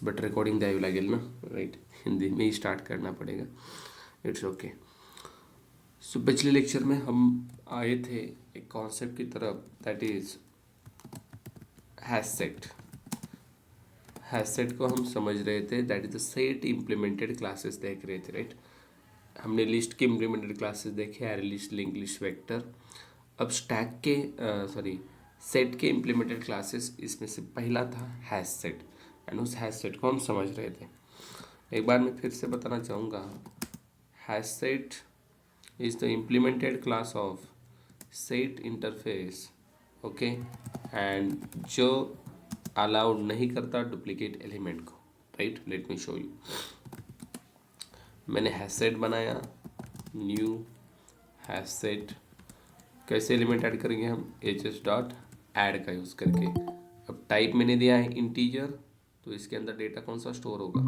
But recording द्यावी लागेल ना, राइट, हिंदी में ही स्टार्ट करना पड़ेगा, इट्स ओके। सो पिछले लेक्चर में हम आए थे एक कॉन्सेप्ट की तरफ, दैट इज हैशसेट। हैशसेट को हम समझ रहे थे, that is the set implemented classes देख रहे थे, राइट। हमने लिस्ट के इम्प्लीमेंटेड क्लासेस देखे, array list, link list, vector. अब स्टैक के सॉरी सेट के इम्प्लीमेंटेड क्लासेस, इसमें से पहला था हैशसेट, एंड उस हैशसेट को हम समझ रहे थे। एक बार मैं फिर से बताना चाहूँगा, HashSet is the implemented class of set interface, okay, and जो अलाउड नहीं करता डुप्लीकेट एलिमेंट को, right. Late me show you. मैंने हैशसेट बनाया, न्यू हैशसेट, कैसे एलिमेंट ऐड करेंगे हम, एच डॉट ऐड का यूज़ करके। अब टाइप मैंने दिया है इंटीजर, तो इसके अंदर डेटा कौन सा स्टोर होगा,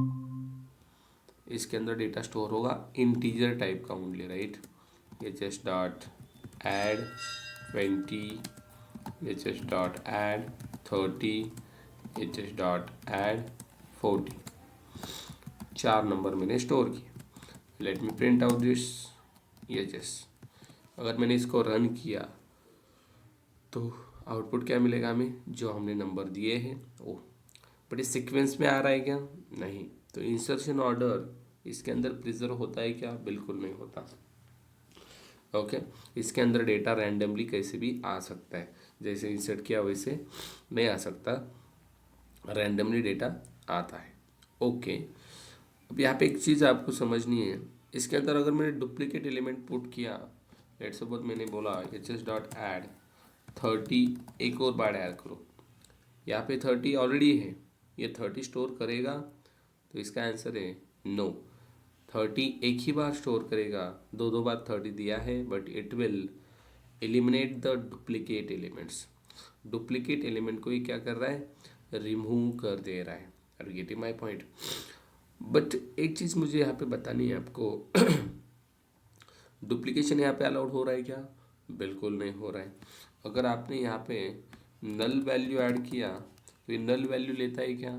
इसके अंदर डेटा स्टोर होगा इंटीजर टाइप का only, right. H dot add 20, H dot add 30, H dot add 40, 4 number मैंने स्टोर किए। Let me print out this H. अगर मैंने इसको रन किया तो आउटपुट क्या मिलेगा हमें, जो हमने नंबर दिए हैं वो। बट इस सीक्वेंस में आ रहा है क्या, नहीं। तो इंसर्शन ऑर्डर इसके अंदर प्रिजर्व होता है क्या, बिल्कुल नहीं होता, ओके। इसके अंदर डेटा रैंडमली कैसे भी आ सकता है, जैसे इंसर्ट किया वैसे नहीं आ सकता, रैंडमली डेटा आता है, ओके। अब यहाँ पे एक चीज़ आपको समझनी है, इसके अंदर अगर मैंने डुप्लीकेट एलिमेंट पुट किया, लेट्स सपोज मैंने बोला एच एस डॉट ऐड 30, एक और बार ऐड करो, यहाँ पे 30 ऑलरेडी है, ये 30 स्टोर करेगा, तो इसका आंसर है नो। 30 एक ही बार स्टोर करेगा, दो दो बार 30 दिया है, but it will eliminate the duplicate elements. Duplicate element को ये क्या कर रहा है, रिमूव कर दे रहा है। Are you getting my point. But एक चीज़ मुझे यहाँ पे बतानी है आपको, डुप्लीकेशन यहाँ पे अलाउड हो रहा है क्या, बिल्कुल नहीं हो रहा है। अगर आपने यहाँ पे नल वैल्यू ऐड किया, तो ये नल वैल्यू लेता है क्या,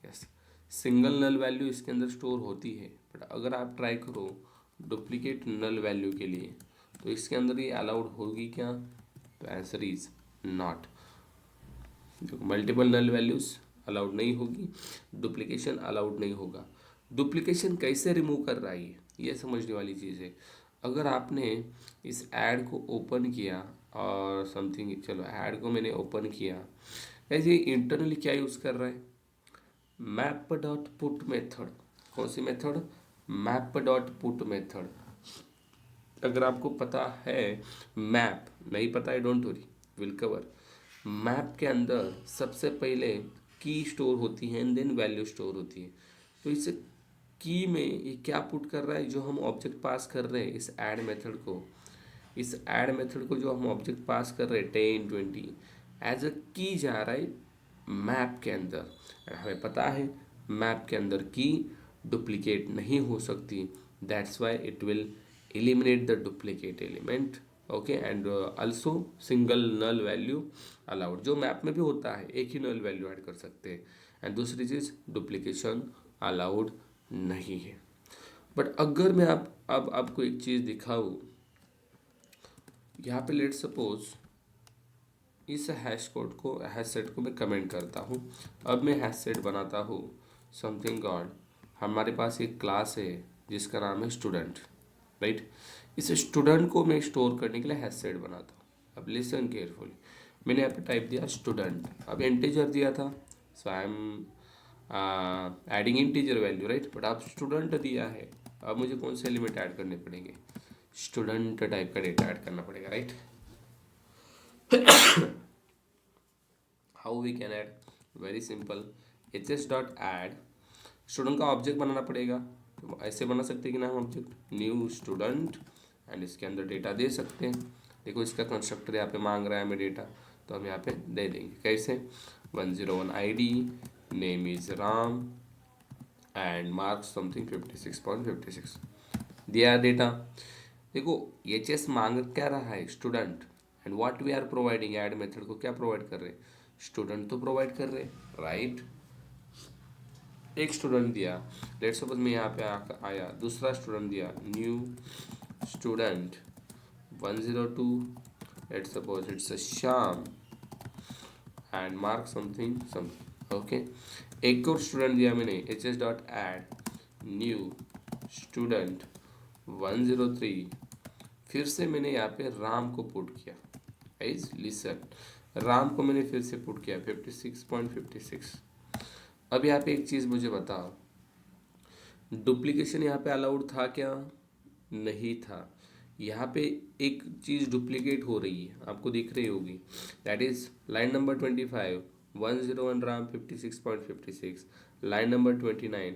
यस। सिंगल नल वैल्यू इसके अंदर स्टोर होती है, बट अगर आप ट्राई करो डुप्लीकेट नल वैल्यू के लिए, तो इसके अंदर ये अलाउड होगी क्या, तो answer is not. Multiple null values allowed नहीं होगी, डुप्लीकेशन अलाउड नहीं होगा। डुप्लीकेशन कैसे रिमूव कर रहा है, ये समझने वाली चीज़ है। अगर आपने इस ऐड को ओपन किया और समथिंग, चलो ऐड को मैंने ओपन किया, ऐसे इंटरनली क्या यूज़ कर रहा है, मैप डॉट पुट मेथड। कौन सी method, map dot put method. अगर आपको पता है, मैप नहीं पता है, don't worry, will cover. Map के अंदर सबसे पहले की स्टोर होती है एंड देन वैल्यू स्टोर होती है। तो इस की में ये क्या पुट कर रहा है, जो हम ऑब्जेक्ट पास कर रहे हैं इस ऐड मेथड को, इस ऐड मेथड को जो हम ऑब्जेक्ट पास कर रहे हैं 10 20 एज अ की जा रहा है मैप के अंदर। हमें पता है मैप के अंदर की डुप्लीकेट नहीं हो सकती, that's why it will eliminate the duplicate element, okay. And also single null value allowed, जो मैप में भी होता है, एक ही नल वैल्यू ऐड कर सकते हैं। एंड दूसरी चीज़, डुप्लीकेशन अलाउड नहीं है। बट अगर मैं अब आपको एक चीज़ दिखाऊँ, यहाँ पे लेट सपोज इस हैश कोड को, हैश सेट को मैं कमेंट करता हूँ। अब मैं हैश सेट बनाता हूँ समथिंग गॉड, हमारे पास एक क्लास है जिसका नाम है स्टूडेंट, राइट। इस स्टूडेंट को मैं स्टोर करने के लिए हैश सेट बनाता हूँ। अब लिसन केयरफुली, मैंने यहाँ पे टाइप दिया स्टूडेंट, अब इंटीजर दिया था, so I am adding integer value, right. But आप स्टूडेंट दिया है, अब मुझे कौन से एलिमेंट ऐड करने पड़ेंगे, स्टूडेंट टाइप का डेटा ऐड करना पड़ेगा, right. How we can add, very simple, H S dot add, student का ऑब्जेक्ट बनाना पड़ेगा। तो ऐसे बना सकते हैं कि नाम ऑब्जेक्ट न्यू स्टूडेंट, एंड इसके अंदर डेटा दे सकते हैं। देखो इसका कंस्ट्रक्टर यहाँ पे मांग रहा है हमें डेटा, तो हम यहाँ पे दे देंगे। कैसे, 101 ID, name is Ram and marks something 56.56, दिया डेटा। देखो एच एस मांग क्या रहा है, student, and what we are providing, add method को क्या प्रोवाइड कर रहे हैं, स्टूडेंट तो प्रोवाइड कर रहे हैं, राइट। एक स्टूडेंट दिया, लेट सपोज मैं यहाँ पे आया, दूसरा स्टूडेंट दिया, new student 102, let suppose it's a Shyam and mark something something. Okay, एक और स्टूडेंट दिया मैंने, H S dot add new student 103, फिर से मैंने यहाँ पे राम को पुट किया। गाइस लिसन, राम को मैंने फिर से पुट किया 56.56। अब यहाँ पे एक चीज़ मुझे बताओ, डुप्लीकेशन यहाँ पे अलाउड था क्या? नहीं था। यहाँ पे एक चीज़ डुप्लीकेट हो रही है, आपको दिख रही होगी, that is line number 25 101 Ram 56.56, line number 29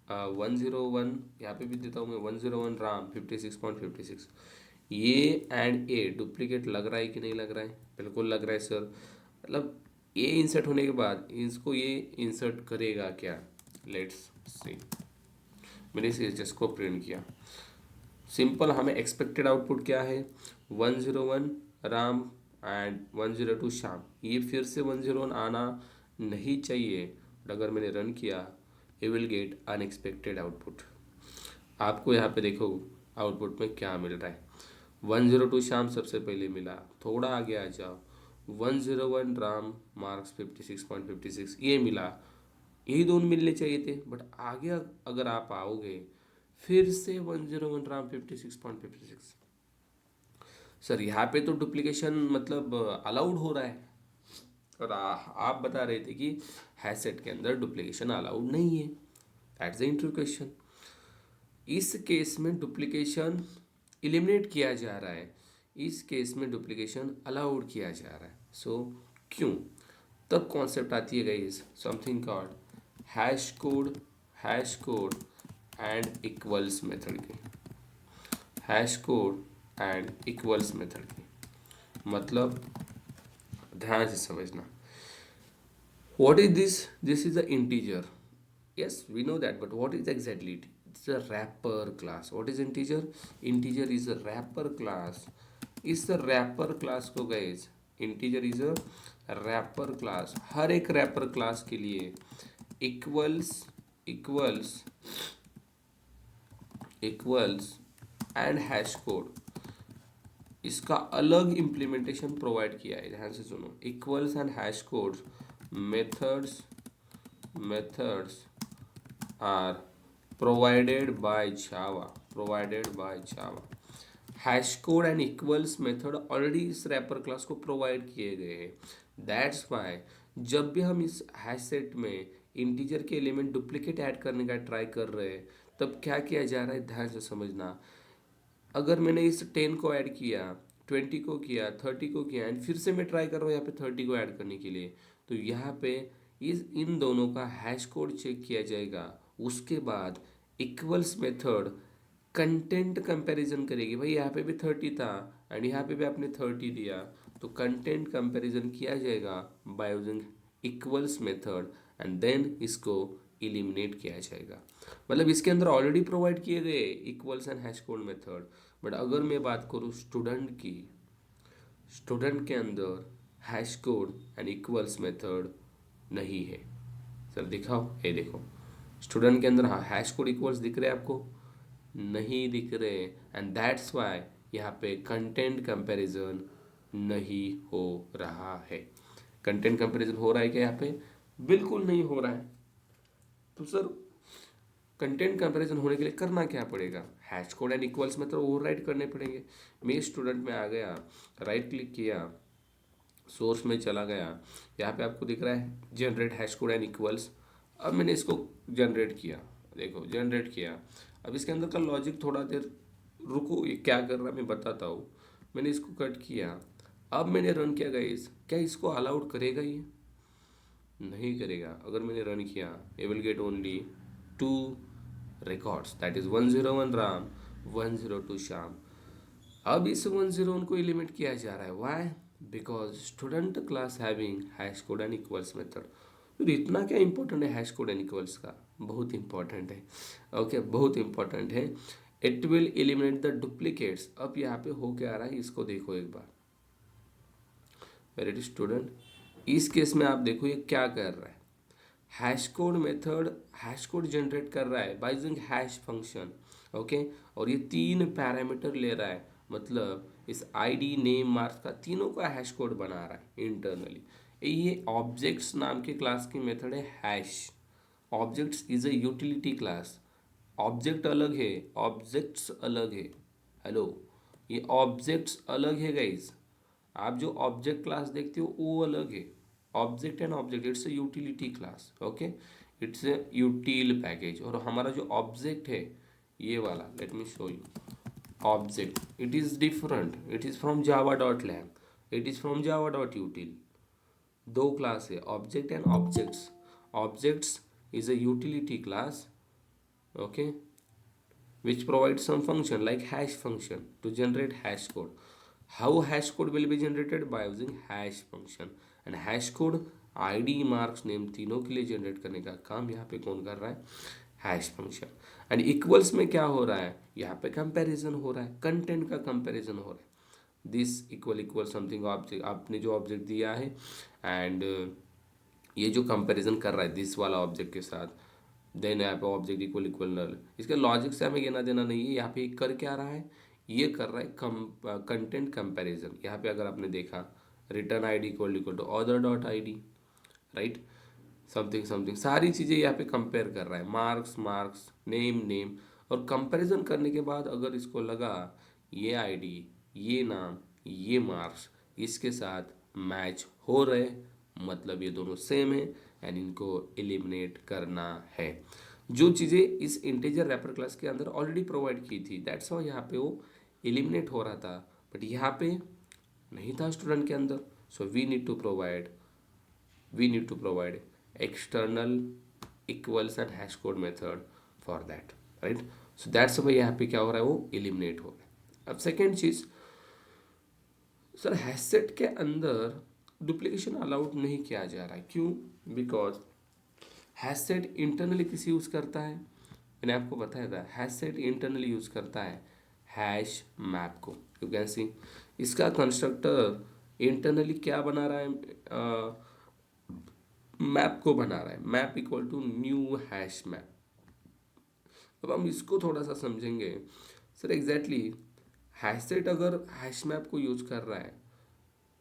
101, यहाँ पे भी देता हूँ मैं 101 राम 56.56। ये एंड ए डुप्लीकेट लग रहा है कि नहीं लग रहा है? बिल्कुल लग रहा है सर। मतलब ए इंसर्ट होने के बाद इसको ये इंसर्ट करेगा क्या? Let's see. मैंने इस एचएस को प्रिंट किया, सिंपल। हमें एक्सपेक्टेड आउटपुट क्या है? 101 राम एंड 102 श्याम। ये फिर से 101 आना नहीं चाहिए, बट अगर मैंने रन किया you will gate unexpected output. आपको यहाँ पे देखो आउटपुट में क्या मिल रहा है। 102 श्याम सबसे पहले मिला, थोड़ा आगे आ जाओ 101 राम मार्क्स 56.56 ये मिला। यही दोनों मिलने चाहिए थे, बट आगे अगर आप आओगे फिर से 101 राम 56.56। सर यहाँ पे तो डुप्लीकेशन मतलब अलाउड हो रहा है, और आप बता रहे थे कि हैशसेट के अंदर डुप्लीकेशन अलाउड नहीं है। That's the interview question. इस केस में डुप्लीकेशन एलिमिनेट किया जा रहा है, इस केस में डुप्लीकेशन अलाउड किया जा रहा है। सो क्यों? तब कॉन्सेप्ट आती है guys something called hash code and equals method की। Hash code and equals method की मतलब ध्यान से समझना। What is this? This is a integer, yes we know that, but what is exactly it? It's a wrapper class. What is integer? Integer is a wrapper class. इस wrapper class को guys, integer is a wrapper class, हर एक wrapper class के लिए equals equals equals and hash code इसका अलग implementation provide किया है। ध्यान से सुनो, equals and hash codes methods are provided by Java। Hash code and equals method already इस रैपर क्लास को प्रोवाइड किए गए हैं। दैट्स वाई जब भी हम इस हैश सेट में इंटीजर के एलिमेंट डुप्लीकेट ऐड करने का ट्राई कर रहे हैं, तब क्या किया जा रहा है? ध्यान से समझना। अगर मैंने इस 10 को ऐड किया, 20 को किया, 30 को किया, एंड फिर से मैं ट्राई कर रहा हूँ यहाँ पे 30 को ऐड करने के लिए, तो यहाँ पे इन दोनों का हैश कोड चेक किया जाएगा। उसके बाद इक्वल्स मेथड कंटेंट कंपैरिजन करेगी। भाई यहाँ पे भी 30 था एंड यहाँ पे भी आपने 30 दिया, तो कंटेंट कंपैरिजन किया जाएगा by using equals method and then इसको इलिमिनेट किया जाएगा। मतलब इसके अंदर ऑलरेडी प्रोवाइड किए गए equals and hash code method, but अगर मैं बात करूँ स्टूडेंट की, स्टूडेंट के अंदर hash code and equals method नहीं है। सर दिखाओ, ये देखो स्टूडेंट के अंदर हाँ हैश कोड इक्वल्स दिख रहे हैं आपको? नहीं दिख रहे, एंड दैट्स वाई यहाँ पे कंटेंट कंपैरिजन नहीं हो रहा है। कंटेंट कंपैरिजन हो रहा है क्या यहाँ पे? बिल्कुल नहीं हो रहा है। तो सर कंटेंट कंपैरिजन होने के लिए करना क्या पड़ेगा? हैश कोड एंड इक्वल्स में तो ओवरराइट करने पड़ेंगे। मैं स्टूडेंट में आ गया, राइट क्लिक किया, सोर्स में चला गया, यहाँ पे आपको दिख रहा है generate hash code and equals. अब मैंने इसको जनरेट किया, देखो जनरेट किया। अब इसके अंदर का लॉजिक थोड़ा देर रुको, ये क्या कर रहा है मैं बताता हूँ। मैंने इसको कट किया, अब मैंने रन किया गाइस, क्या इसको अलाउड करेगा ये? नहीं करेगा। अगर मैंने रन किया ये will get only 2 records, that is 101 Ram 102 Shyam. अब इस 101 को एलिमिनेट किया जा रहा है, why? Because student class having hash code and equals method. तो इतना क्या इंपॉर्टेंट है हैश कोड एंड इक्वल्स का? बहुत इंपॉर्टेंट है। ओके बहुत इंपॉर्टेंट है। It will eliminate the duplicates. अब यहाँ पे हो क्या रहा है इसको देखो एक बार। वेरी स्टूडेंट, इस केस में आप देखो ये क्या कर रहा है। Hash code method hash code generate कर रहा है bye using hash function, okay. और ये 3 पैरामीटर ले रहा है, मतलब इस आईडी नेम मार्क्स का तीनों का हैश कोड बना रहा है इंटरनली। ये ऑब्जेक्ट्स नाम के क्लास की मेथड है hash. Objects is a utility class. Object अलग है, ऑब्जेक्ट्स अलग है। हेलो, ये ऑब्जेक्ट्स अलग है गाइज। आप जो ऑब्जेक्ट क्लास देखते हो वो अलग है। Object and object it's a utility class, okay. It's a util package. और हमारा जो ऑब्जेक्ट है ये वाला, let me show you. Object it is different, it is from Java dot lang, it is from Java dot util. दो class है, object and objects. Objects is a utility class, okay, which provides some function like hash function to generate hash code. How hash code will be generated? By using hash function. And hash code id marks name तीनों के लिए generate करने का काम यहाँ पे कौन कर रहा है? Hash function. एंड इक्वल्स में क्या हो रहा है? यहाँ पे कंपैरिजन हो रहा है, कंटेंट का कंपैरिजन हो रहा है। This equal equal something object, आपने जो ऑब्जेक्ट दिया है एंड ये जो कंपैरिजन कर रहा है दिस वाला ऑब्जेक्ट के साथ, देन यहाँ पे ऑब्जेक्ट इक्वल इक्वल नल। इसके लॉजिक से हमें लेना देना नहीं है। यहाँ पे कर क्या रहा है? ये कर रहा है कंटेंट कंपैरिजन। यहाँ पे अगर आपने देखा return ID equal to other dot ID, right, something something, सारी चीज़ें यहाँ पे कंपेयर कर रहा है। Marks marks, name name. और कंपैरिजन करने के बाद अगर इसको लगा ये आईडी, ये नाम, ये मार्क्स इसके साथ मैच हो रहे, मतलब ये दोनों सेम है एंड इनको एलिमिनेट करना है। जो चीज़ें इस इंटीजर रैपर क्लास के अंदर ऑलरेडी प्रोवाइड की थी, दैट्स वाई यहाँ पे वो एलिमिनेट हो रहा था, बट यहाँ पे नहीं था स्टूडेंट के अंदर। So we need to provide external equals and hash code method for that, right. So that's why यहाँ पे क्या हो रहा है? वो एलिमिनेट हो रहा है। अब सेकेंड चीज़, सर हैशसेट के अंदर डुप्लीकेशन अलाउड नहीं किया जा रहा है, क्यों? बिकॉज हैशसेट इंटरनली किसी यूज़ करता है, मैंने आपको बताया था हैशसेट इंटरनली यूज़ करता है हैश मैप को। यू कैन सी इसका कंस्ट्रक्टर इंटरनली क्या बना रहा है? मैप को बना रहा है, map equal to new hash map. अब हम इसको थोड़ा सा समझेंगे। सर एग्जैक्टली हैशसेट अगर हैश मैप को यूज़ कर रहा है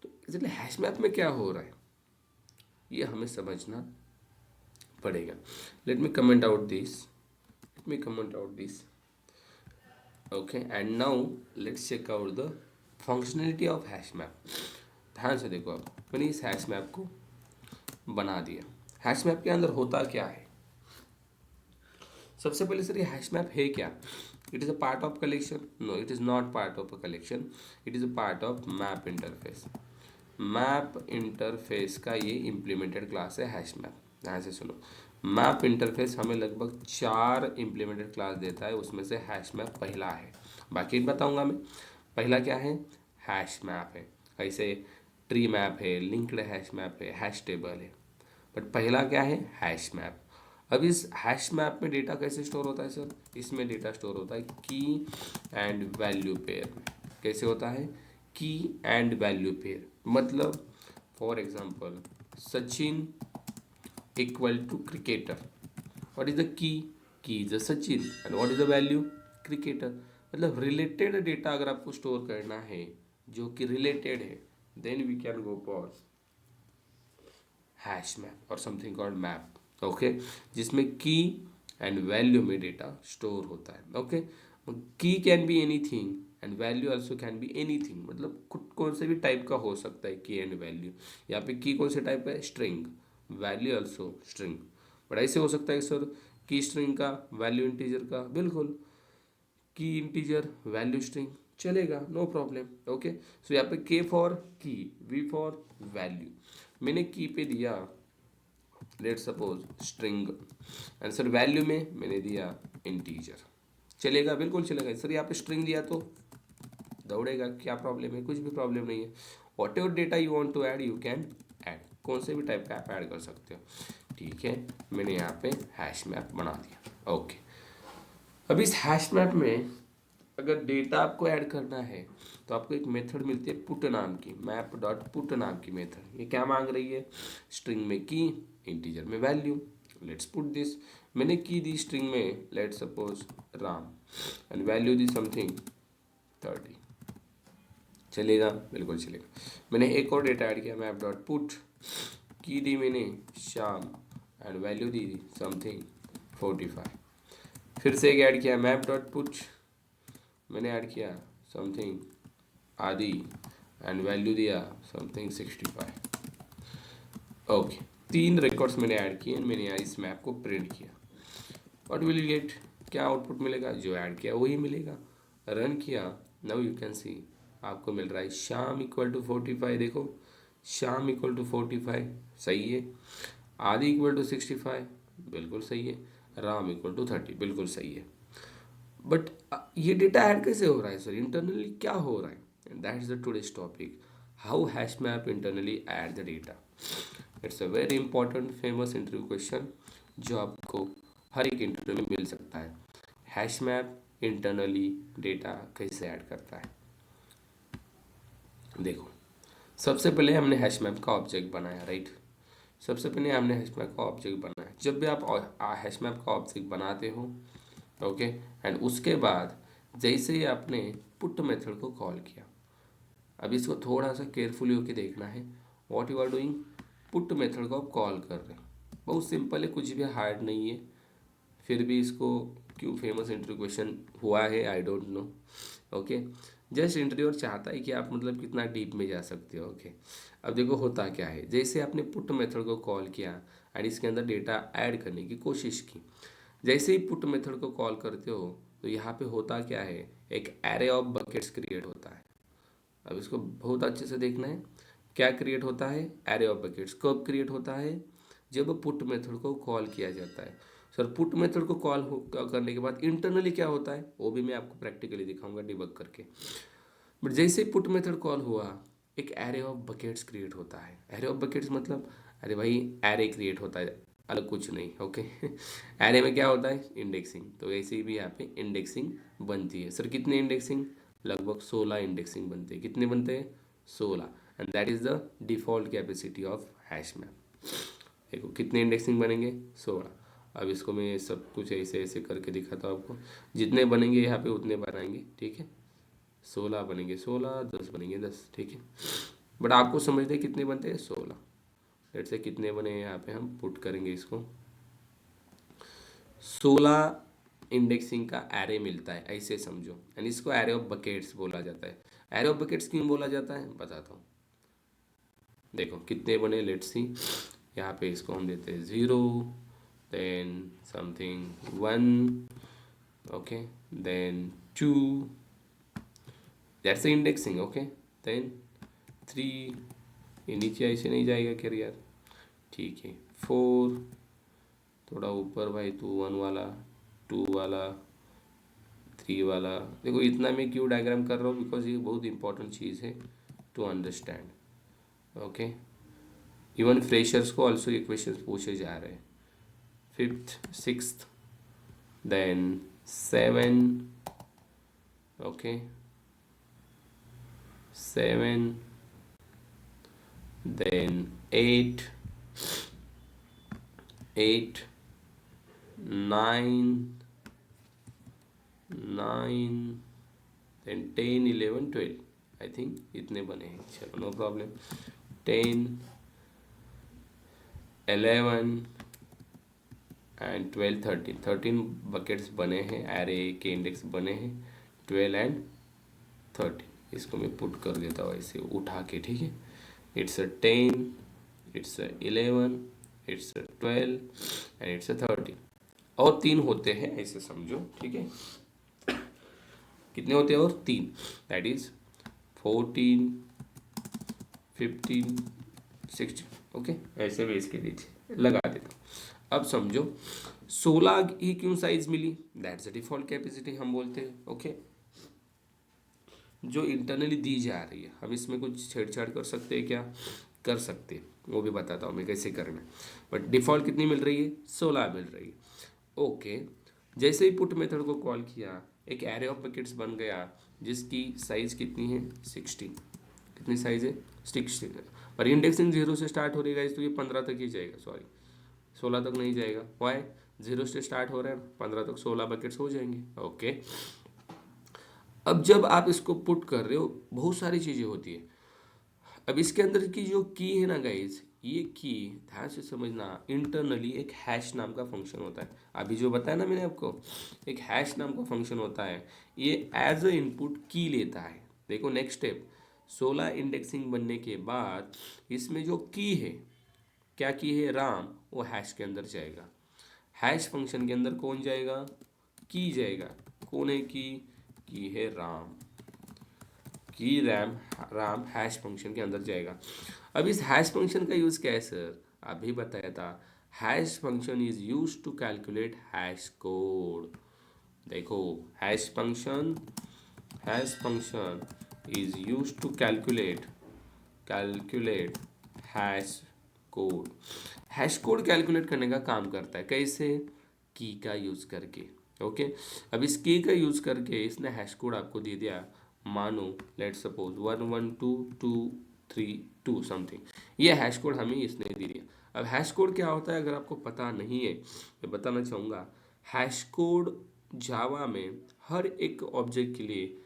तो एग्जैक्टली हैश मैप में क्या हो रहा है ये हमें समझना पड़ेगा। Let me comment out this, okay. And now let's check out the functionality of hash map. ध्यान से देखो, अब मैंने इस हैश मैप को बना दिया। हैश मैप के अंदर होता क्या है? सबसे पहले सर ये हैश मैप है क्या? It is a part of collection? No, it is not part of a collection, it is a part of map interface. Map interface का ये इम्प्लीमेंटेड क्लास है हैश मैप। ध्यान से सुनो, मैप इंटरफेस हमें लगभग 4 इम्प्लीमेंटेड क्लास देता है, उसमें से हैश मैप पहला है। बाकी बताऊंगा मैं। पहला क्या है? हैश मैप है। ऐसे ट्री मैप है, लिंक्ड हैश मैप है, हैश टेबल है, बट पहला क्या है? Hash map. अब इस हैश मैप में डेटा कैसे स्टोर होता है सर? इसमें डेटा स्टोर होता है की एंड वैल्यू पेयर में। कैसे होता है? Key and value pair. मतलब for example Sachin equal to cricketer. What is the key? Key is a Sachin and what is the value? Cricketer. मतलब रिलेटेड डेटा अगर आपको स्टोर करना है जो कि रिलेटेड है, then we can go for hash map और समथिंग कॉल्ड मैप, ओके, जिसमें की एंड वैल्यू में डेटा स्टोर होता है, okay. Key can be anything and value also can be anything, मतलब कौन से भी टाइप का हो सकता है की एंड वैल्यू। यहाँ पे की कौन से टाइप का है? String, value also string. But ऐसे हो सकता है सर की स्ट्रिंग का, वैल्यू इंटीजर का, बिल्कुल की इंटीजर वैल्यू स्ट्रिंग चलेगा, नो प्रॉब्लम, ओके। सो यहाँ पे के फॉर की, वी फॉर वैल्यू। मैंने की पे दिया let suppose string, and sir value में मैंने दिया इंटीजर, चलेगा, बिल्कुल चलेगा। सर यहाँ पे स्ट्रिंग दिया तो दौड़ेगा, क्या प्रॉब्लम है? कुछ भी प्रॉब्लम नहीं है। Whatever data you want to add you can add, कौन से भी टाइप का आप ऐड कर सकते हो, ठीक है। मैंने यहाँ पे हैश मैप बना दिया, ओके। अब इस हैश मैप में अगर डेटा आपको ऐड करना है तो आपको एक मेथड मिलती है पुट नाम की, मैप डॉट पुट नाम की मेथड। ये क्या मांग रही है? स्ट्रिंग में की, इंटीजर में वैल्यू, लेट्स पुट दिस, मैंने की दी स्ट्रिंग में let's suppose Ram and value the something 30, चलेगा? बिल्कुल चलेगा। मैंने एक और डेटा ऐड किया, मैप डॉट पुट, की दी मैंने Shyam and value the something 45, फिर से एक ऐड किया मैप डॉट पुट, मैंने ऐड किया समथिंग आदि एंड वैल्यू दिया समथिंग 65। ओके, 3 रिकॉर्ड्स मैंने ऐड किए, मैंने यहाँ इस मैप को प्रिंट किया। व्हाट विल यू गेट, क्या आउटपुट मिलेगा? जो ऐड किया वही मिलेगा। रन किया, नाउ यू कैन सी आपको मिल रहा है श्याम इक्वल टू 45, देखो श्याम इक्वल टू 45 सही है, आदि इक्वल टू 65 बिल्कुल सही है, राम इक्वल टू 30 बिल्कुल सही है। बट ये डेटा ऐड कैसे हो रहा है सर, इंटरनली क्या हो रहा है? And that is the today's topic, how hash map internally add the data. It's a very important famous interview question जो आपको हर एक इंटरव्यू में मिल सकता है। हैश मैप इंटरनली डेटा कैसे ऐड करता है? देखो, सबसे पहले हमने हैश मैप का ऑब्जेक्ट बनाया, राइट? सबसे पहले हमने हैश मैप का ऑब्जेक्ट बनाया। जब भी आप हैश मैप का ऑब्जेक्ट बनाते हो, ओके, एंड उसके बाद जैसे ही आपने पुट मेथड को कॉल किया, अब इसको थोड़ा सा केयरफुली होके देखना है। What you are doing, put method को आप कॉल कर रहे हैं, बहुत सिंपल है, कुछ भी हार्ड नहीं है। फिर भी इसको क्यों फेमस इंटरव्यू क्वेश्चन हुआ है I don't know. Okay, just interviewer चाहता है कि आप मतलब कितना डीप में जा सकते हो। ओके, अब देखो होता क्या है, जैसे आपने पुट मेथड को कॉल किया एंड इसके अंदर डेटा ऐड करने की कोशिश की, जैसे ही पुट मेथड को कॉल करते हो तो यहाँ पे होता क्या है, एक एरे ऑफ बकेट्स क्रिएट होता है। अब इसको बहुत अच्छे से देखना है, क्या क्रिएट होता है, एरे ऑफ बकेट्स। कब क्रिएट होता है, जब पुट मेथड को कॉल किया जाता है। सर पुट मेथड को कॉल करने के बाद इंटरनली क्या होता है वो भी मैं आपको प्रैक्टिकली दिखाऊंगा डिबग करके। बट जैसे ही पुट मेथड कॉल हुआ, एक एरे ऑफ बकेट्स क्रिएट होता है। एरे ऑफ बकेट्स मतलब, अरे भाई एरे क्रिएट होता है, अलग कुछ नहीं। ओके एरे में क्या होता है, इंडेक्सिंग, तो ऐसे ही भी यहाँ पे इंडेक्सिंग बनती है। सर कितने इंडेक्सिंग, लगभग 16 इंडेक्सिंग बनते हैं। कितने बनते हैं, 16, and that is the default capacity of hash map. देखो कितने इंडेक्सिंग बनेंगे, 16। अब इसको मैं सब कुछ ऐसे ऐसे करके दिखाता हूँ आपको, जितने बनेंगे यहाँ पे उतने बनाएंगे, ठीक है। 16 बनेंगे 16, 10 बनेंगे 10, ठीक है। बट आपको समझते हैं कितने बनते हैं, 16। लेट से कितने बने हैं, यहाँ पे हम पुट करेंगे इसको, 16 इंडेक्सिंग का एरे मिलता है, ऐसे समझो। एंड इसको एरे ऑफ बकेट्स बोला जाता है। एरे ऑफ बकेट्स क्यों बोला जाता है बताता हूँ। देखो कितने बने, लेट्स सी, यहाँ पे इसको हम देते हैं 0, then something 1, okay, then 2, that's the indexing, okay, then 3, ये नीचे ऐसे नहीं जाएगा क्या यार, ठीक है, 4, थोड़ा ऊपर भाई, 2 1 वाला, 2 वाला, 3 वाला। देखो इतना मैं क्यों डायग्राम कर रहा हूँ, बिकॉज ये बहुत इंपॉर्टेंट चीज़ है to understand. Okay, even freshers को ऑल्सो ये क्वेश्चन पूछे जा रहे हैं। 5th 6th, then 7, okay, 7, then 8, 9, then 10, 11, 12, I think इतने बने हैं, चलो नो प्रॉब्लम। 10, 11 एंड 12, 13 बकेट्स बने हैं, एरे के इंडेक्स बने हैं 12 एंड 13। इसको मैं पुट कर देता हूँ ऐसे उठा के, ठीक है। It's a 10, it's a 11, it's a 12 and it's a 13। और 3 होते हैं ऐसे समझो, ठीक है। कितने होते हैं और 3, दैट इज 14, 15, 16, ओके। ऐसे मैं इसके नीचे लगा देता हूँ। अब समझो 16 ही क्यों साइज मिली, दैट्स अ डिफॉल्ट कैपेसिटी हम बोलते हैं, ओके, जो इंटरनली दी जा रही है। हम इसमें कुछ छेड़छाड़ कर सकते हैं क्या, कर सकते हैं, वो भी बताता हूँ मैं कैसे करना है। बट डिफ़ॉल्ट कितनी मिल रही है, 16 मिल रही है, ओके। जैसे ही पुट मेथड को कॉल किया, एक एरे ऑफ बकेट्स बन गया जिसकी साइज़ कितनी है, 16। कितनी साइज़ है, 16, पर इंडेक्सिंग 0 से स्टार्ट हो रही है, तो ये 15 तक ही जाएगा, सॉरी 16 तक नहीं जाएगा। वाई? 0 से स्टार्ट हो रहा है, 15 तक 16 बकेट्स हो जाएंगे। ओके, अब जब आप इसको पुट कर रहे हो बहुत सारी चीज़ें होती है। अब इसके अंदर की जो की है ना गाइज, ये की ध्यान से समझना, इंटरनली एक हैश नाम का फंक्शन होता है। अभी जो बताया ना मैंने आपको, एक हैश नाम का फंक्शन होता है, ये एज अ इनपुट की लेता है। देखो नेक्स्ट स्टेप, 16 इंडेक्सिंग बनने के बाद इसमें जो की है, क्या की है, राम, वो हैश के अंदर जाएगा। हैश फंक्शन के अंदर कौन जाएगा, की जाएगा। कौन है की है राम, की रैम, राम हैश फंक्शन के अंदर जाएगा। अब इस हैश फंक्शन का यूज़ क्या है सर, अभी बताया था, hash function is use to calculate hash code. देखो hash function is use to calculate hash code. Hash code calculate करने का काम करता है, कैसे, की का यूज़ करके। ओके, अब इस की का यूज़ करके इसने हैश कोड आपको दे दिया, मानो लेट सपोज 112232 समथिंग, ये हैश कोड हमें इसने दे दिया। अब हैश कोड क्या होता है, अगर आपको पता नहीं है मैं बताना चाहूँगा। हैश कोड जावा में हर एक ऑब्जेक्ट के लिए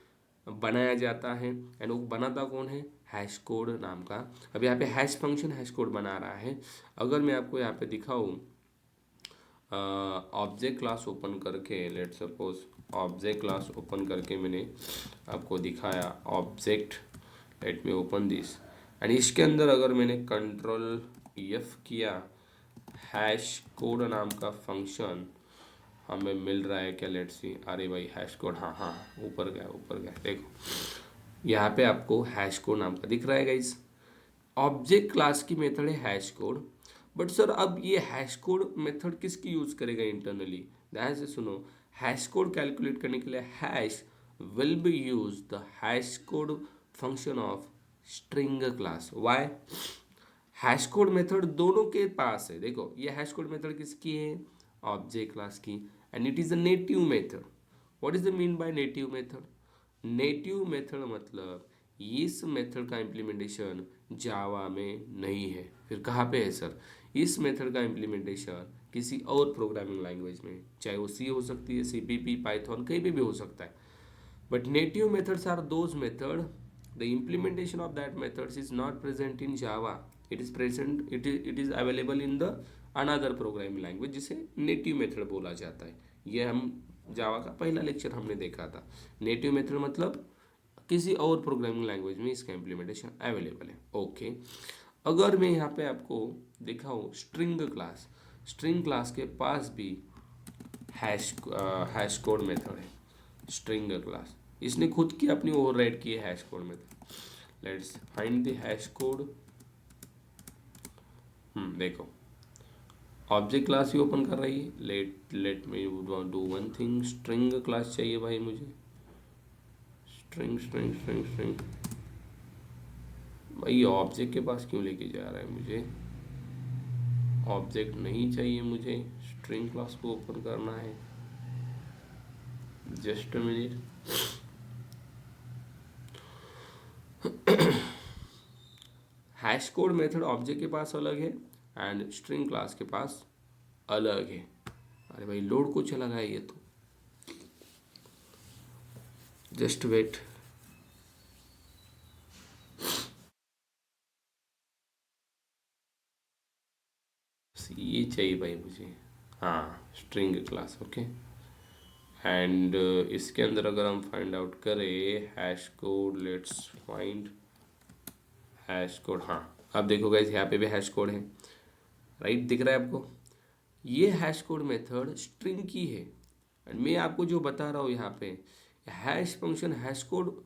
बनाया जाता है, एंड वो बनाता कौन है, हैश कोड नाम का। अब यहाँ पे हैश फंक्शन हैश कोड बना रहा है। अगर मैं आपको यहाँ पे दिखाऊँ, ऑब्जेक्ट क्लास ओपन करके, let suppose object class open करके मैंने आपको दिखाया object, let me open this, and इसके अंदर अगर मैंने कंट्रोल F किया, हैश कोड नाम का फंक्शन हमें मिल रहा है क्या, लेट्स सी। अरे भाई हैश कोड, हाँ हाँ ऊपर गया, देखो यहाँ पे आपको हैश कोड नाम का दिख रहा है गाइस। ऑब्जेक्ट क्लास की मेथड है हैश कोड, बट सर अब ये हैश कोड मेथड किसकी यूज करेगा इंटरनली, ध्यान से सुनो। हैश कोड कैलकुलेट करने के लिए hash will be use the hash code function of string class. Why? Hash code method दोनों के पास है। देखो ये हैश कोड मेथड किसकी है, ऑब्जेक्ट क्लास की, and it is a native method. What is the mean by native method? Native method मतलब इस मेथड का इम्प्लीमेंटेशन जावा में नहीं है, फिर कहाँ पे है सर, इस मेथड का इम्प्लीमेंटेशन किसी और प्रोग्रामिंग लैंग्वेज में, चाहे वो सी हो सकती है, CPP, पाइथन, कहीं भी हो सकता है। But native methods are those method. The implementation of that methods is not present in Java. It is present. It is available in the another programming language जिसे native method बोला जाता है। ये हम जावा का पहला लेक्चर हमने देखा था। नेटिव मेथड मतलब किसी और प्रोग्रामिंग लैंग्वेज में इसका इम्प्लीमेंटेशन अवेलेबल है। ओके, अगर मैं यहाँ पे आपको दिखाऊँ स्ट्रिंग क्लास के पास भी हैश कोड मेथड है। स्ट्रिंग क्लास इसने खुद की अपनी ओवरराइड की है hash code method. Let's find the hash code. देखो ऑब्जेक्ट क्लास ही ओपन कर रही है। Let me do one thing, string class चाहिए भाई मुझे, स्ट्रिंग स्ट्रिंग स्ट्रिंग स्ट्रिंग। भाई ऑब्जेक्ट के पास क्यों लेके जा रहा है मुझे, ऑब्जेक्ट नहीं चाहिए मुझे, स्ट्रिंग क्लास को ओपन करना है। Just a minute, hash code method object के पास अलग है एंड स्ट्रिंग क्लास के पास अलग है। अरे भाई लोड को चला गया ये तो, जस्ट वेट। ये चाहिए भाई मुझे, हाँ स्ट्रिंग क्लास। ओके, एंड इसके अंदर अगर हम फाइंड आउट करें hash code, let's find hash code. हाँ अब देखो गाइस यहाँ पे भी हैश कोड है, राइट दिख रहा है आपको। ये हैश कोड मेथड स्ट्रिंग की है, एंड मैं आपको जो बता रहा हूँ यहाँ पे, hash function hash code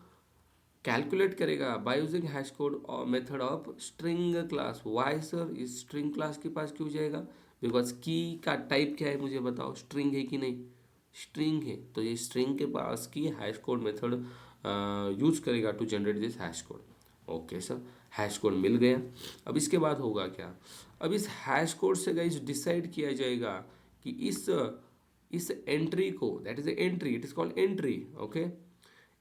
calculate करेगा by using hash code method of string class. Why sir, इस स्ट्रिंग क्लास के पास क्यों जाएगा, बिकॉज की का टाइप क्या है मुझे बताओ, स्ट्रिंग है कि नहीं, स्ट्रिंग है, तो ये स्ट्रिंग के पास की हैश कोड मेथड यूज करेगा to generate this hash code. Okay sir, hash code मिल गया। अब इसके बाद होगा क्या, अब इस हैश कोड से गाइस डिसाइड किया जाएगा कि इस एंट्री को, that is entry, it is called entry. Okay,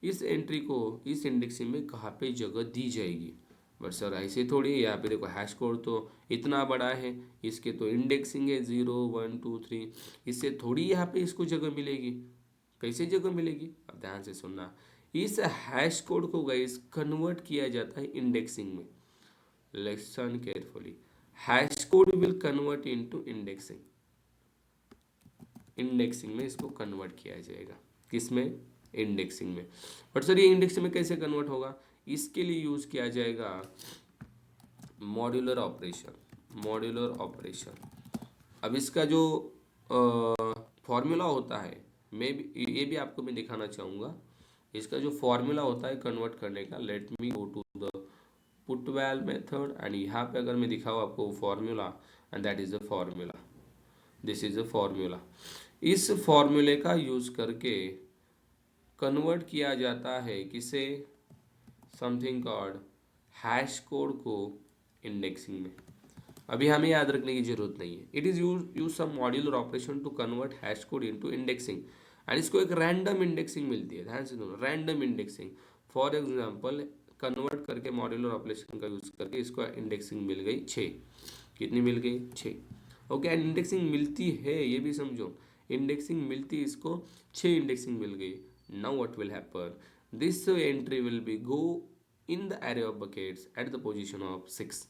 इस एंट्री को इस इंडेक्सिंग में कहाँ पे जगह दी जाएगी। बट सर ऐसे थोड़ी, यहाँ पे देखो हैश कोड तो इतना बड़ा है, इसके तो इंडेक्सिंग है 0 1 2 3, इससे थोड़ी यहाँ पे इसको जगह मिलेगी। कैसे जगह मिलेगी, अब ध्यान से सुनना। इस हैश कोड को गाइस कन्वर्ट किया जाता है इंडेक्सिंग में। Listen carefully, hash code will convert into indexing. Indexing में इसको कन्वर्ट किया जाएगा, किसमें, इंडेक्सिंग में। बट सर ये इंडेक्सिंग में कैसे कन्वर्ट होगा, इसके लिए यूज किया जाएगा मॉड्यूलर ऑपरेशन। मॉड्यूलर ऑपरेशन, अब इसका जो फॉर्मूला होता है, मैं भी ये भी आपको मैं दिखाना चाहूँगा। इसका जो फॉर्मूला होता है कन्वर्ट करने का, let me go to the put val method, and यहाँ पे अगर मैं दिखाऊँ आपको formula, and that is the formula, this is a formula. इस फॉर्मूले का यूज करके कन्वर्ट किया जाता है किसे, समथिंग कॉल्ड हैश कोड को इंडेक्सिंग में। अभी हमें याद रखने की जरूरत नहीं है। It is use some modular operation to convert hash code into indexing, and इसको एक रैंडम इंडेक्सिंग मिलती है। ध्यान से सुनो, random indexing. For example convert करके मॉड्यूलर ऑपरेशन का यूज करके इसको इंडेक्सिंग मिल गई 6। कितनी मिल गई, 6। ओके, एंड इंडेक्सिंग मिलती है, ये भी समझो, इंडेक्सिंग मिलती है इसको, 6 इंडेक्सिंग मिल गई। Now what will happen, this entry will be go in the array of buckets at the position of 6।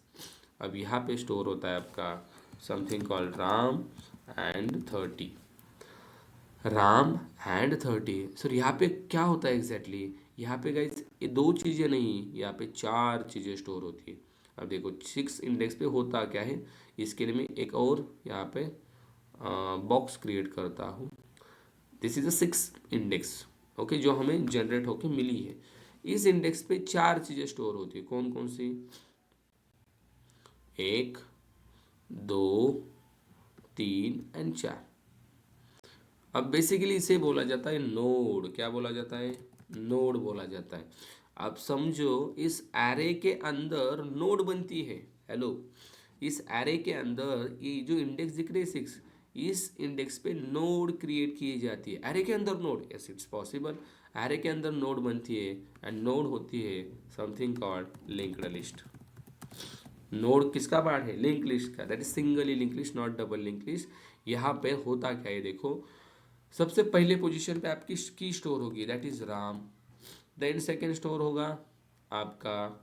अब यहाँ पे स्टोर होता है आपका something called Ram and 30। Ram and 30, sir यहाँ पे क्या होता है एग्जैक्टली यहाँ पे गाइस, ये 2 चीज़ें नहीं, यहाँ पे 4 चीज़ें स्टोर होती है। अब देखो 6 इंडेक्स पे होता क्या है, इसके लिए मैं एक और यहाँ पे बॉक्स क्रिएट करता हूँ। This is a 6 index, okay, जो हमें जनरेट होके मिली है। इस इंडेक्स पे 4 चीज़ें स्टोर होती है, कौन कौन सी, 1 2 3 एंड 4। अब बेसिकली इसे बोला जाता है नोड, क्या बोला जाता है, नोड बोला जाता है। अब समझो इस एरे के अंदर नोड बनती है। हेलो, इस एरे के अंदर ये जो इंडेक्स दिख रहे 6, इस इंडेक्स पे नोड क्रिएट की जाती है। एरे के अंदर node, yes it's possible, array के अंदर नोड बनती है, एंड नोड होती है something called linked list. Node किसका पार्ट है, लिंक लिस्ट का, that is singly link list, not double link list. यहाँ पे होता क्या है देखो, सबसे पहले पोजीशन पे आपकी की स्टोर होगी, that is Ram. Then second store होगा आपका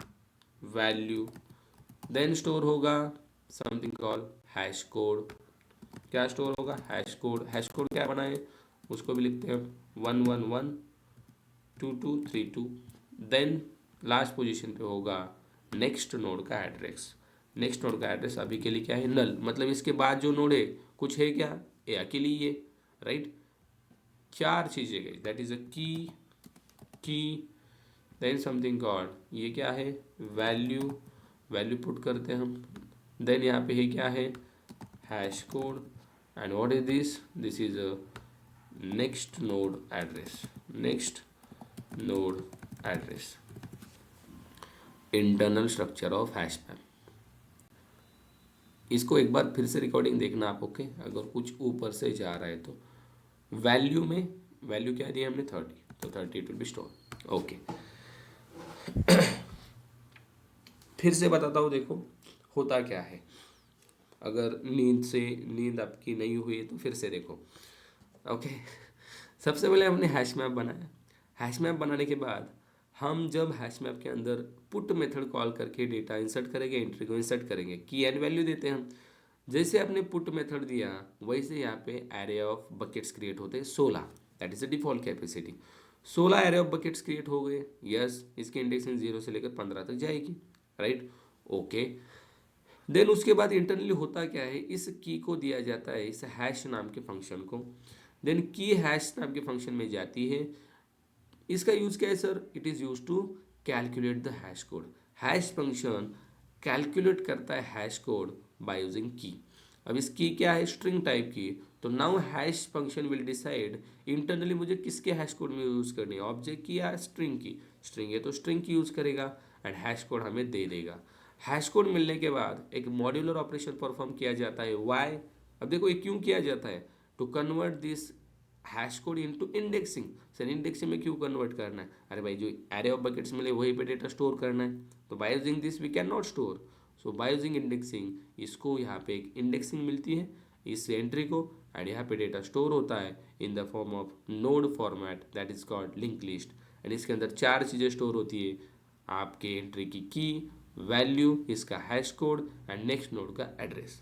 वैल्यू, देन स्टोर होगा समथिंग कॉल हैश कोड। क्या स्टोर होगा, हैश कोड। हैश कोड क्या बनाए, उसको भी लिखते हैं 1 1 1 2 2 3 2। देन लास्ट पोजीशन पे होगा नेक्स्ट नोड का एड्रेस। नेक्स्ट नोड का एड्रेस अभी के लिए क्या है, नल, मतलब इसके बाद जो नोड है कुछ है क्या, ये अकेली ही है, राइट। 4 चीजें गई, दैट इज अ की देन समथिंग कॉल्ड, ये क्या है, वैल्यू, वैल्यू पुट करते हैं हम। देन यहाँ पे है क्या है, hash code, and what is this, this is a next node address, next node address. Internal structure of hash map. इसको एक बार फिर से रिकॉर्डिंग देखना आप, ओके, अगर कुछ ऊपर से जा रहा है तो। वैल्यू में, वैल्यू क्या दी हमने 30, तो 30 it will be store, okay. फिर से बताता हूँ, देखो होता क्या है, अगर नींद आपकी नहीं हुई है तो फिर से देखो, ओके। सबसे पहले हमने हैश मैप बनाया। हैश मैप बनाने के बाद हम जब हैश मैप के अंदर पुट मेथड कॉल करके डेटा इंसर्ट करेंगे, एंट्री को इंसर्ट करेंगे, की एंड वैल्यू देते हैं हम। जैसे आपने पुट मेथड दिया वैसे यहाँ पे एरे ऑफ बकेट्स क्रिएट होते हैं 16, that is the default capacity. 16 array of buckets create हो गए, यस, इसकी इंडेक्सिंग 0 से लेकर 15 तक जाएगी, राइट, ओके। देन उसके बाद इंटरनली होता क्या है, इस की को दिया जाता है इस हैश नाम के फंक्शन को। देन की हैश नाम के फंक्शन में जाती है। इसका यूज क्या है sir, it is use to calculate the hash code. Hash function calculate करता है हैश कोड बाय यूजिंग की। अब इस की क्या है, स्ट्रिंग टाइप की, तो now hash function will decide internally मुझे किसके हैश कोड में यूज करनी है, ऑब्जेक्ट की या स्ट्रिंग की। स्ट्रिंग है तो स्ट्रिंग की यूज करेगा, एंड हैश कोड हमें दे देगा। हैश कोड मिलने के बाद एक मॉड्यूलर ऑपरेशन परफॉर्म किया जाता है, वाई। अब देखो ये क्यों किया जाता है, to convert this hash code into indexing. Sir indexing में क्यों कन्वर्ट करना है? अरे भाई जो एरे ऑफ बकेट्स मिले वहीं पे डेटा स्टोर करना है, तो by using this we can not store. So by using indexing इसको यहाँ पे एक इंडेक्सिंग मिलती है इस एंट्री को, एंड यहाँ पे डेटा स्टोर होता है in the form of node format that is called link list. And इसके अंदर चार चीज़ें स्टोर होती है, आपके एंट्री की वैल्यू, इसका hash code and next node का address.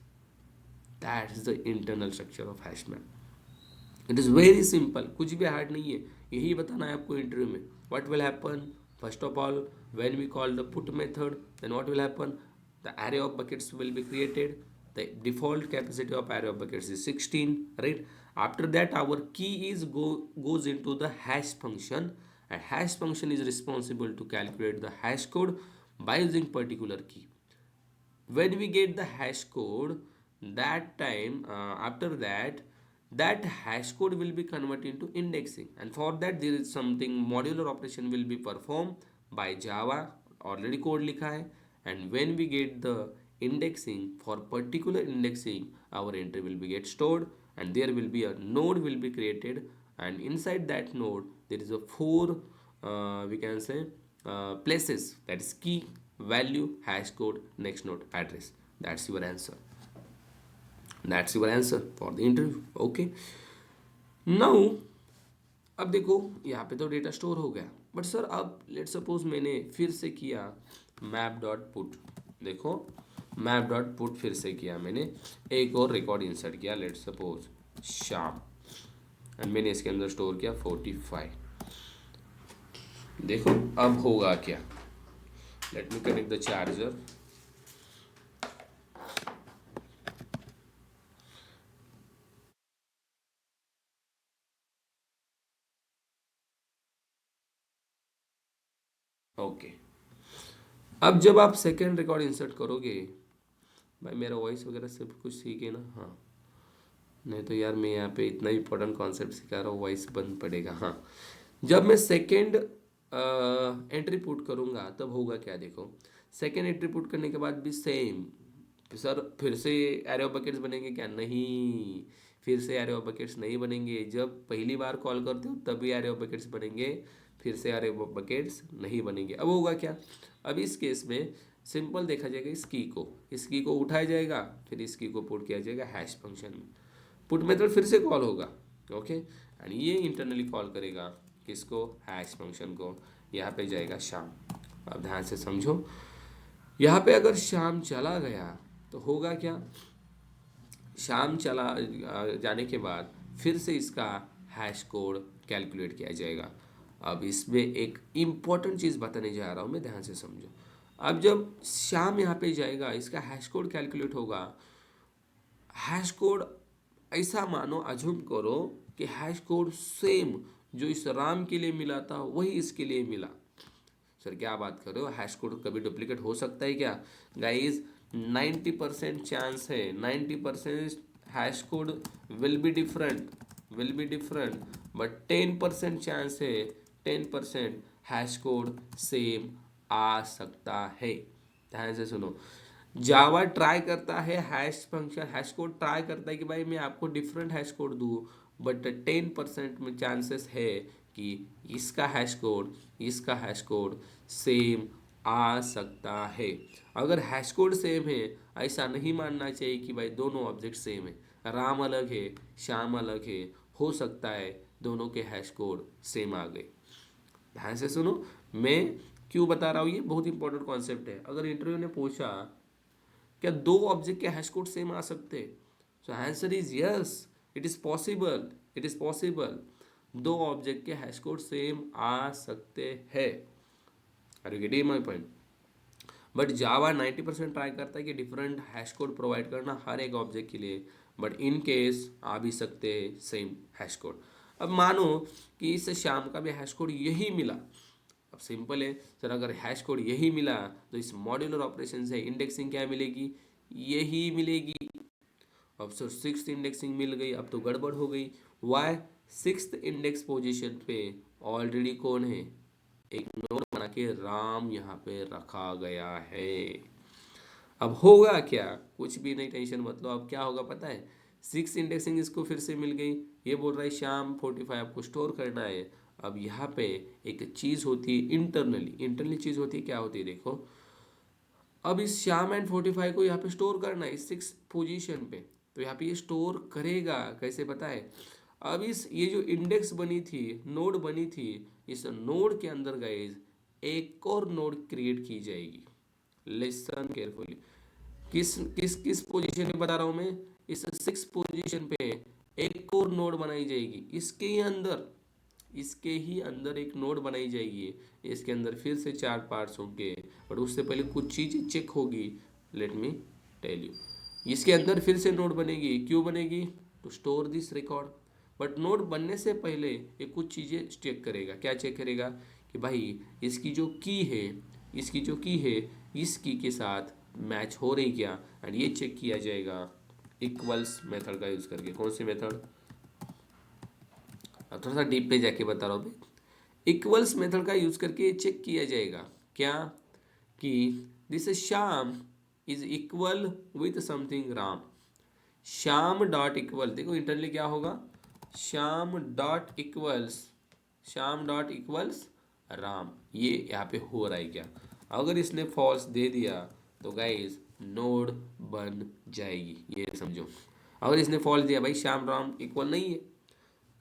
That is the internal structure of hash map. It is very simple, कुछ भी हार्ड नहीं है, यही बताना है आपको इंटरव्यू में। What will happen? First of all when we call the put method, then what will happen? The array of buckets will be created. The default capacity of array of buckets is 16, right? After that our key is goes into the hash function, and hash function is responsible to calculate the hash code by using particular key. When we get the hash code, that time after that that hash code will be converted into indexing, and for that there is something modular operation will be performed by Java, already code likha hai. And when we get the indexing, for particular indexing our entry will be get stored, and there will be a node will be created, and inside that node there is a four we can say places, that is key, value, hash code, next node, address. That's your answer. That's your answer for the interview. Okay. Now अब देखो यहाँ पे तो data store हो गया, but sir अब let suppose मैंने फिर से किया मैप डॉट पुट। देखो मैप डॉट पुट फिर से किया मैंने, एक और रिकॉर्ड इंसर्ट किया, लेट सपोज शाम, एंड मैंने इसके अंदर स्टोर किया 45। देखो अब होगा क्या? Let me connect the charger. Okay, अब जब आप सेकेंड रिकॉर्ड इंसर्ट करोगे, भाई मेरा वॉइस वगैरह सब कुछ सीखे ना? हाँ, नहीं तो यार मैं यहाँ पे इतना इंपॉर्टेंट कॉन्सेप्ट सिखा रहा हूँ, वॉइस बंद पड़ेगा। हाँ, जब मैं सेकेंड एंट्री पुट करूँगा तब होगा क्या? देखो सेकेंड एंट्री पुट करने के बाद भी सेम, सर फिर से एरे ऑफ बकेट्स बनेंगे क्या? नहीं, फिर से एरे ऑफ बकेट्स नहीं बनेंगे। जब पहली बार कॉल करते हो तभी एरे ऑफ बकेट्स बनेंगे, फिर से एरे ऑफ बकेट्स नहीं बनेंगे। अब होगा क्या? अब इस केस में सिंपल देखा जाएगा, इस की को उठाया जाएगा, फिर इस की को पुट किया जाएगा हैश फंक्शन में, पुट मेथड फिर से कॉल होगा। ओके, एंड ये इंटरनली कॉल करेगा किसको? हैश फंक्शन को। यहाँ पे जाएगा शाम। अब ध्यान से समझो, यहाँ पे अगर शाम चला गया तो होगा क्या? शाम चला जाने के बाद फिर से इसका हैश कोड कैलकुलेट किया जाएगा। अब इसमें एक इम्पॉर्टेंट चीज़ बताने जा रहा हूँ मैं, ध्यान से समझो। अब जब शाम यहाँ पे जाएगा, इसका हैश कोड कैलकुलेट होगा। हैश कोड ऐसा मानो, अज्यूम करो कि हैश कोड सेम जो इस राम के लिए मिला था वही इसके लिए मिला। सर क्या बात कर रहे हो? हैश कोड कभी डुप्लीकेट हो सकता है क्या? गाइस 90% चांस है, 90% hash code will be different, but 10% chance है, 10% हैश कोड सेम आ सकता है। ध्यान से सुनो, जावा ट्राई करता है hash function, hash code try करता है कि भाई मैं आपको डिफरेंट हैश कोड दूँ, बट 10% में चांसेस है कि इसका हैश कोड सेम आ सकता है। अगर हैश कोड सेम है, ऐसा नहीं मानना चाहिए कि भाई दोनों ऑब्जेक्ट सेम है, राम अलग है श्याम अलग है, हो सकता है दोनों के हैश कोड सेम आ गए। ध्यान से सुनो, मैं क्यों बता रहा हूँ, ये बहुत इंपॉर्टेंट कॉन्सेप्ट है। अगर इंटरव्यू ने पूछा क्या दो ऑब्जेक्ट के हैश कोड सेम आ सकते हैं, so answer is yes, it is possible. दो ऑब्जेक्ट के हैश कोड सेम आ सकते हैं। Are you getting my point? But Java 90% try करता है कि डिफरेंट हैश कोड प्रोवाइड करना हर एक ऑब्जेक्ट के लिए, बट इन केस आ भी सकते हैं सेम हैश कोड। अब मानो कि इस शाम का भी हैश कोड यही मिला। अब सिंपल है सर, अगर हैश कोड यही मिला तो इस मॉड्यूलर ऑपरेशन से इंडेक्सिंग क्या मिलेगी? यही मिलेगी। अब सर सिक्स्थ इंडेक्सिंग मिल गई, अब तो गड़बड़ हो गई। वाई? सिक्स्थ इंडेक्स पोजीशन पे ऑलरेडी कौन है? एक नोड बना के राम यहाँ पे रखा गया है। अब होगा क्या? कुछ भी नहीं, टेंशन मत लो। अब क्या होगा पता है? 6 इंडेक्सिंग इसको फिर से मिल गई। ये बोल रहा है श्याम 45 आपको स्टोर करना है। अब यहाँ पे एक चीज़ होती है इंटरनली चीज़ होती है, क्या होती है देखो। अब इस श्याम एंड 45 को यहाँ पे स्टोर करना है इस 6 पोजीशन पे। तो यहाँ पे ये स्टोर करेगा कैसे पता है। अब इस ये जो इंडेक्स बनी थी, नोड बनी थी, इस नोड के अंदर गाइज एक और नोड क्रिएट की जाएगी। Listen carefully. किस किस किस पोजीशन पे बता रहा हूँ मैं, इस 6 पोजीशन पे एक और नोड बनाई जाएगी। इसके ही अंदर एक नोड बनाई जाएगी। इसके अंदर फिर से 4 पार्ट्स होंगे, बट उससे पहले कुछ चीज़ें चेक होगी। Let me tell you. इसके अंदर फिर से नोड बनेगी, क्यों बनेगी, to store this record. But node बनने से पहले ये कुछ चीज़ें चेक करेगा। क्या चेक करेगा कि भाई इसकी जो की है, इस की के साथ मैच हो रही क्या, एंड ये चेक किया जाएगा इक्वल्स मेथड का यूज़ करके। कौन सी मेथड, अब थोड़ा सा डीप पे जाके बता रहा हूँ मैं। इक्वल्स मेथड का यूज करके चेक किया जाएगा क्या, कि this Shyam is equal with something Ram. Shyam dot equal, देखो इंटरनली क्या होगा, श्याम डॉट इक्वल्स राम। ये यहाँ पे हो रहा है क्या। अगर इसने फॉल्स दे दिया तो गाइज नोड बन जाएगी, ये समझो। अगर इसने फॉल्स दिया भाई श्याम राम इक्वल नहीं है,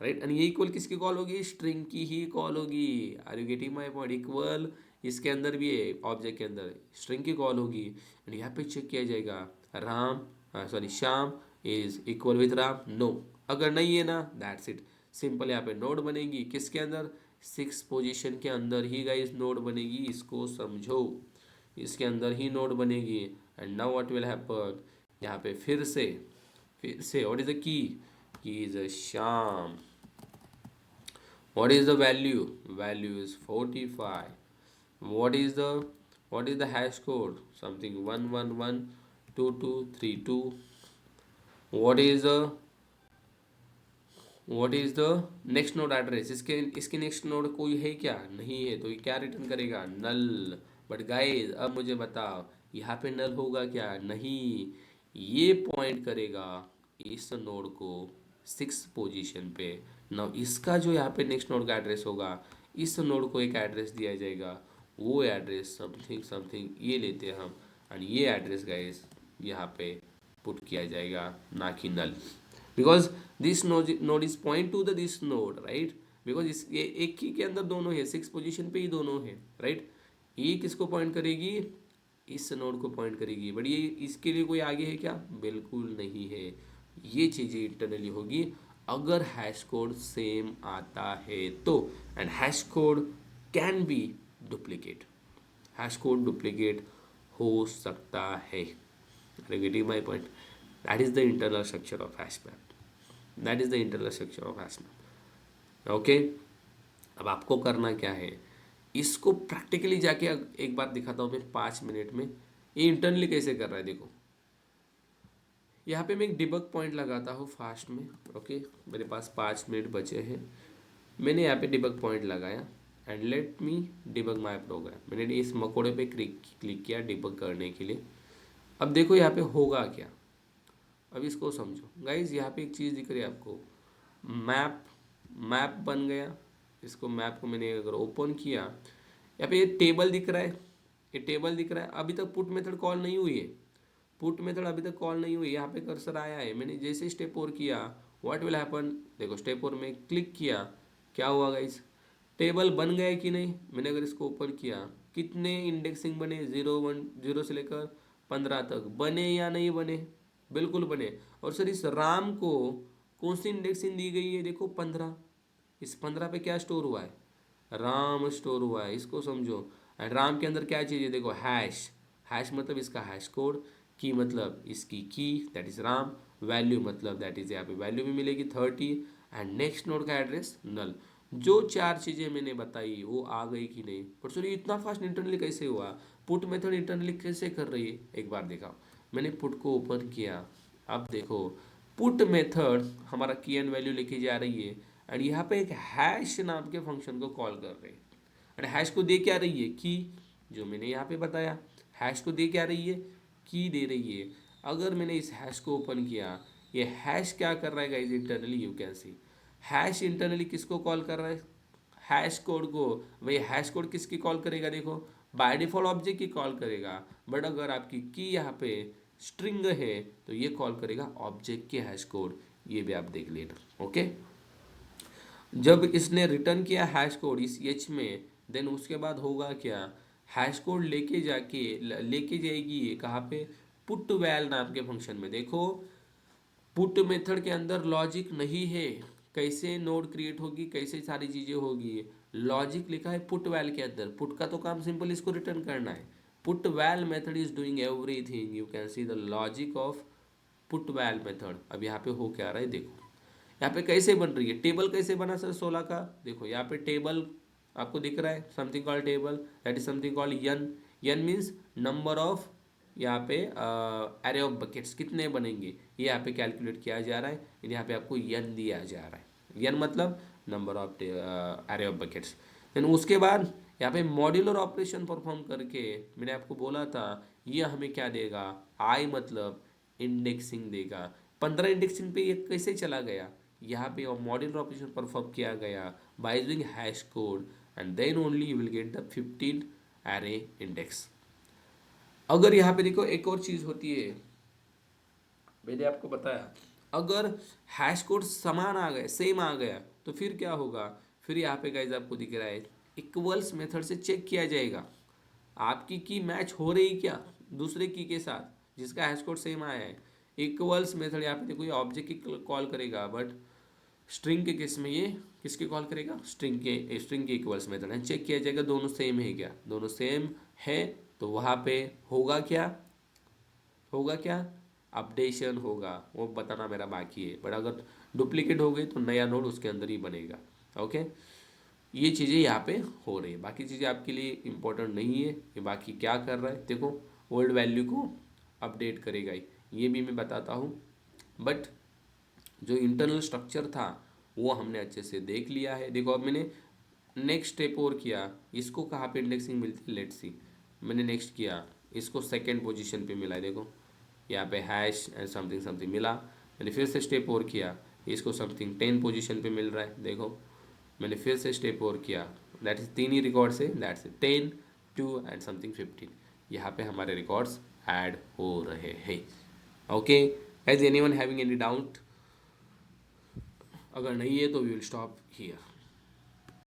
राइट, एंड ये इक्वल किसकी कॉल होगी, स्ट्रिंग की ही कॉल होगी। Are you getting my point. Equal इसके अंदर भी है, ऑब्जेक्ट के अंदर स्ट्रिंग की कॉल होगी, एंड यहाँ पे चेक किया जाएगा Shyam is equal with Ram, no. अगर नहीं है ना, दैट्स इट, सिंपल। यहाँ पे नोड बनेगी किसके अंदर, 6 पोजीशन के अंदर ही गाइस नोड बनेगी, इसको समझो। इसके अंदर ही नोड बनेगी, and now what will happen, यहाँ पे फिर से व्हाट इज द की is a Shyam. What is the value? Value is 45. What is the hash code? Something 1112232. What is the next node address? इसके next node कोई है क्या, नहीं है, तो ये क्या रिटर्न करेगा, नल। बट गाइस अब मुझे बताओ यहाँ पे नल होगा क्या, नहीं। ये पॉइंट करेगा इस नोड को 6 पोजीशन पे। नाउ इसका जो यहाँ पे नेक्स्ट नोड का एड्रेस होगा, इस नोड को एक एड्रेस दिया जाएगा, वो एड्रेस समथिंग समथिंग ये लेते हैं हम, एंड ये एड्रेस गाइस यहाँ पे पुट किया जाएगा, ना कि null. Because this node is point to the this node, right. Because इस ये एक ही के अंदर दोनों है, 6 पोजीशन पे ही दोनों है, राइट। ये किसको पॉइंट करेगी, इस नोड को पॉइंट करेगी, बट ये इसके लिए कोई आगे है क्या, बिल्कुल नहीं है। ये चीज़ें इंटरनली होगी अगर हैश कोड सेम आता है तो, and hash code can be duplicate, hash code duplicate हो सकता है। Getting my point, that is the internal structure of hash map, that is the internal structure of hash map. Okay, अब आपको करना क्या है, इसको प्रैक्टिकली जाके एक बार दिखाता हूँ मैं 5 मिनट में, ये इंटरनली कैसे कर रहा है। देखो यहाँ पे मैं एक डिबग पॉइंट लगाता हूँ फास्ट में। ओके, मेरे पास 5 मिनट बचे हैं, मैंने यहाँ पे डिबग पॉइंट लगाया, and let me debug my program. मैंने इस मकोड़े पे क्लिक किया डिबग करने के लिए। अब देखो यहाँ पे होगा क्या, अब इसको समझो गाइज। यहाँ पे एक चीज़ दिख रही है आपको, मैप बन गया। इसको मैप को मैंने अगर ओपन किया, यहाँ पे ये टेबल दिख रहा है, ये टेबल दिख रहा है। अभी तक पुट मेथड कॉल नहीं हुई है, पुट मेथड अभी तक कॉल नहीं हुई। यहाँ पे कर्सर आया है, मैंने जैसे स्टेप 4 किया, व्हाट विल हैपन, देखो स्टेप 4 में क्लिक किया, क्या हुआ गाइस, टेबल बन गया कि नहीं। मैंने अगर इसको ओपन किया, कितने इंडेक्सिंग बने, 0 से लेकर 15 तक बने या नहीं बने, बिल्कुल बने। और सर इस राम को कौन सी इंडेक्सिंग दी गई है, देखो 15। इस 15 पे क्या स्टोर हुआ है, राम स्टोर हुआ है, इसको समझो। एंड राम के अंदर क्या चीज़ है, देखो हैश, हैश मतलब इसका हैश कोड, की मतलब इसकी की, दैट इज राम, वैल्यू मतलब दैट इज यहाँ पे वैल्यू भी मिलेगी 30, एंड नेक्स्ट नोड का एड्रेस नल। जो 4 चीज़ें मैंने बताई वो आ गई कि नहीं। पर सर इतना फास्ट इंटरनली कैसे हुआ, पुट मेथड इंटरनली कैसे कर रही है, एक बार दिखाओ। मैंने पुट को ओपन किया, अब देखो पुट मेथड हमारा की एंड वैल्यू लेके जा रही है, एंड यहाँ पे एक हैश नाम के फंक्शन को कॉल कर रहे हैं। एंड हैश को दे क्या रही है, की, जो मैंने यहाँ पे बताया। हैश को दे क्या रही है, की दे रही है। अगर मैंने इस हैश को ओपन किया, ये हैश क्या कर रहा है guys internally, you can see hash internally किसको कॉल कर रहा है, हैश कोड को। वही हैश कोड किसकी कॉल करेगा, देखो बाय डिफॉल्ट ऑब्जेक्ट की कॉल करेगा, बट अगर आपकी की यहाँ पे स्ट्रिंग है तो ये कॉल करेगा ऑब्जेक्ट के हैश कोड। ये भी आप देख लेना। ओके, जब इसने रिटर्न किया हैश कोड इस एच में, देन उसके बाद होगा क्या, हैश कोड लेके जाएगी ये कहाँ पे, पुट वैल नाम के फंक्शन में। देखो पुट मेथड के अंदर लॉजिक नहीं है, कैसे नोड क्रिएट होगी, कैसे सारी चीजें होगी, लॉजिक लिखा है पुट वैल के अंदर। पुट का तो काम सिंपल इसको रिटर्न करना है। Put val method is doing everything, you can see the logic of put val method. अब यहाँ पे हो क्या रहा है देखो, यहाँ पे कैसे बन रही है, टेबल कैसे बना सर 16 का, देखो यहाँ पे टेबल आपको दिख रहा है, something called table, that is something called N. N means number of, यहाँ पे एरे ऑफ बकेट्स कितने बनेंगे ये यहाँ पे कैलकुलेट किया जा रहा है, यहाँ पे आपको यन दिया जा रहा है। यन मतलब number of array of buckets. Then उसके बाद यहाँ पे मॉड्यूलर ऑपरेशन परफॉर्म करके मैंने आपको बोला था ये हमें क्या देगा, आई मतलब इंडेक्सिंग देगा। 15 इंडेक्सिंग पे ये कैसे चला गया, यहाँ पे मॉड्यूलर ऑपरेशन परफॉर्म किया गया by using hash code, and then only you will get the 15 array index. अगर यहाँ पे देखो एक और चीज होती है, मैंने आपको बताया अगर हैश कोड समान आ गए, सेम आ गया तो फिर क्या होगा, फिर यहाँ पे गाइज आपको दिख रहा है इक्वल्स मेथड से चेक किया जाएगा आपकी की मैच हो रही क्या दूसरे की के साथ जिसका हैश कोड सेम आया है। इक्वल्स मेथड यहाँ पे देखो ये ऑब्जेक्ट की कॉल करेगा, बट स्ट्रिंग के केस में ये किसकी कॉल करेगा, स्ट्रिंग के इक्वल्स मेथड है, चेक किया जाएगा दोनों सेम है क्या, दोनों सेम है तो वहाँ पे होगा क्या, होगा क्या, अपडेशन होगा, वो बताना मेरा बाकी है। बट अगर डुप्लीकेट हो गए तो नया नोड उसके अंदर ही बनेगा। ओके, ये चीज़ें यहाँ पे हो रही है, बाकी चीज़ें आपके लिए इंपॉर्टेंट नहीं है। ये बाकी क्या कर रहा है देखो, ओल्ड वैल्यू को अपडेट करेगा ही, ये भी मैं बताता हूँ। बट जो इंटरनल स्ट्रक्चर था वो हमने अच्छे से देख लिया है। देखो अब मैंने नेक्स्ट स्टेप और किया, इसको कहाँ पे इंडेक्सिंग मिलती है, लेट्स सी। मैंने नेक्स्ट किया, इसको सेकेंड पोजीशन पे मिला है, देखो यहाँ पे हैश एंड समथिंग समथिंग मिला। मैंने फिर से स्टेप और किया, इसको समथिंग 10 पोजीशन पे मिल रहा है, देखो मैंने फिर से स्टेप और किया, दैट इज 3 ही रिकॉर्ड्स है, दैट्स 10 2 एंड समथिंग 15। यहाँ पे हमारे रिकॉर्ड्स ऐड हो रहे हैं। Okay, has anyone having any doubt, अगर नहीं है तो वी विल स्टॉप हियर।